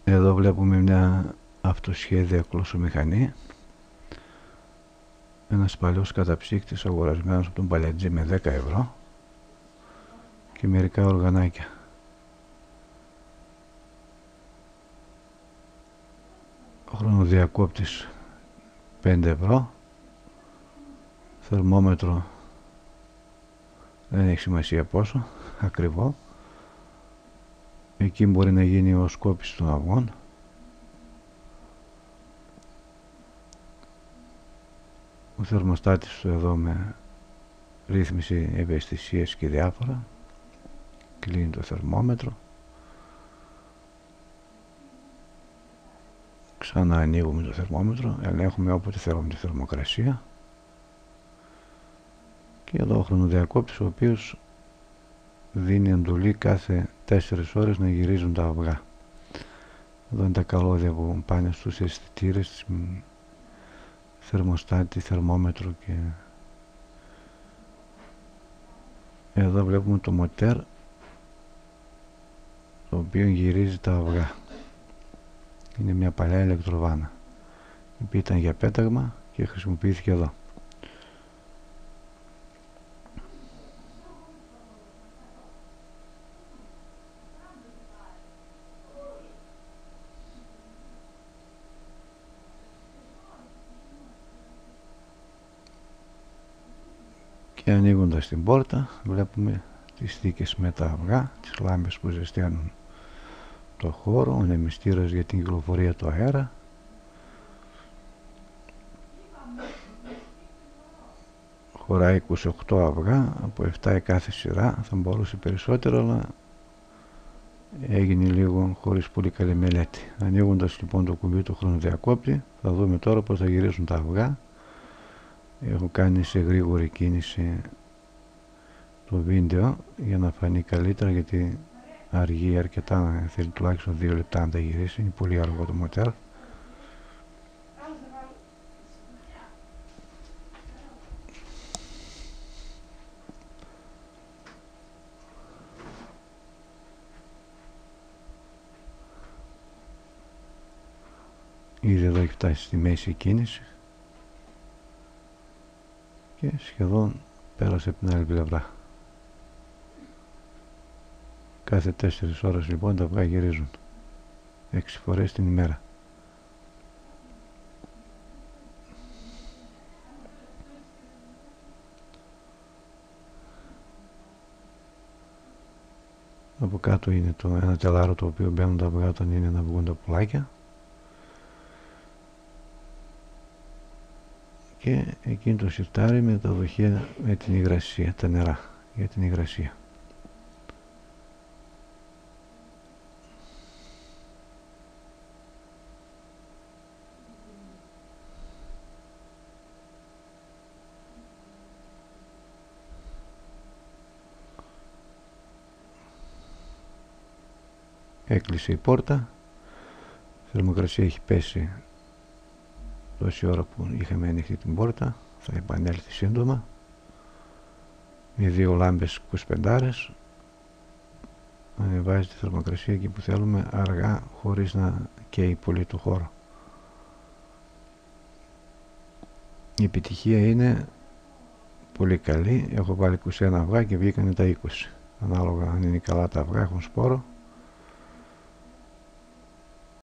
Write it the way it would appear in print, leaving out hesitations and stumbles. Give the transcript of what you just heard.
Εδώ βλέπουμε μια αυτοσχέδια κλωσομηχανή. Ένας παλιός καταψύκτης αγορασμένος από τον Παλιατζή με 10 ευρώ και μερικά οργανάκια. Χρονοδιακόπτης 5 ευρώ. Θερμόμετρο δεν έχει σημασία πόσο ακριβό. Εκεί μπορεί να γίνει ο σκόπης των αυγών. Ο θερμοστάτης εδώ με ρύθμιση ευαισθησίας και διάφορα. Κλείνει το θερμόμετρο. Ξανά ανοίγουμε το θερμόμετρο. Ελέγχουμε όποτε θέλουμε τη θερμοκρασία. Και εδώ ο χρονοδιακόπτης, ο οποίος δίνει εντολή κάθε 4 ώρες να γυρίζουν τα αυγά. Εδώ είναι τα καλώδια που πάνε στους αισθητήρες, θερμοστάτη, θερμόμετρο και εδώ βλέπουμε το μοτέρ, το οποίο γυρίζει τα αυγά. Είναι μια παλιά ηλεκτροβάνα, η οποία ήταν για πέταγμα και χρησιμοποιήθηκε εδώ. Και ανοίγοντας την πόρτα βλέπουμε τις θήκες με τα αυγά, τις λάμπες που ζεσταίνουν το χώρο, ο νεμιστήρας για την κυκλοφορία του αέρα. Χωράει 28 αυγά, από 7 η κάθε σειρά, θα μπορούσε περισσότερο, αλλά έγινε λίγο χωρίς πολύ καλή μελέτη. Ανοίγοντας λοιπόν το κουμπί του χρονοδιακόπτη, θα δούμε τώρα πως θα γυρίσουν τα αυγά. Έχω κάνει σε γρήγορη κίνηση το βίντεο για να φανεί καλύτερα, γιατί αργεί αρκετά, θέλει τουλάχιστον 2 λεπτά να τα γυρίσει, είναι πολύ αργό το μοτέρ. Ήδη εδώ έχει φτάσει στη μέση κίνηση και σχεδόν πέρασε από την άλλη πλευρά. Κάθε 4 ώρες λοιπόν τα αυγά γυρίζουν 6 φορές την ημέρα. Από κάτω είναι ένα τελάρο το οποίο μπαίνουν τα αυγά όταν είναι να βγουν τα πουλάκια. Και εκείνο το σιρτάρι με τα δοχεία με την υγρασία, τα νερά για την υγρασία. Έκλεισε η πόρτα, η θερμοκρασία έχει πέσει τόση ώρα που είχαμε ανοιχτή την πόρτα, θα επανέλθει σύντομα με 2 λάμπες 25, ανεβάζει τη θερμοκρασία εκεί που θέλουμε, αργά, χωρίς να καίει πολύ το χώρο. Η επιτυχία είναι πολύ καλή, έχω βάλει 21 αυγά και βγήκανε τα 20, ανάλογα αν είναι καλά τα αυγά έχουν σπόρο.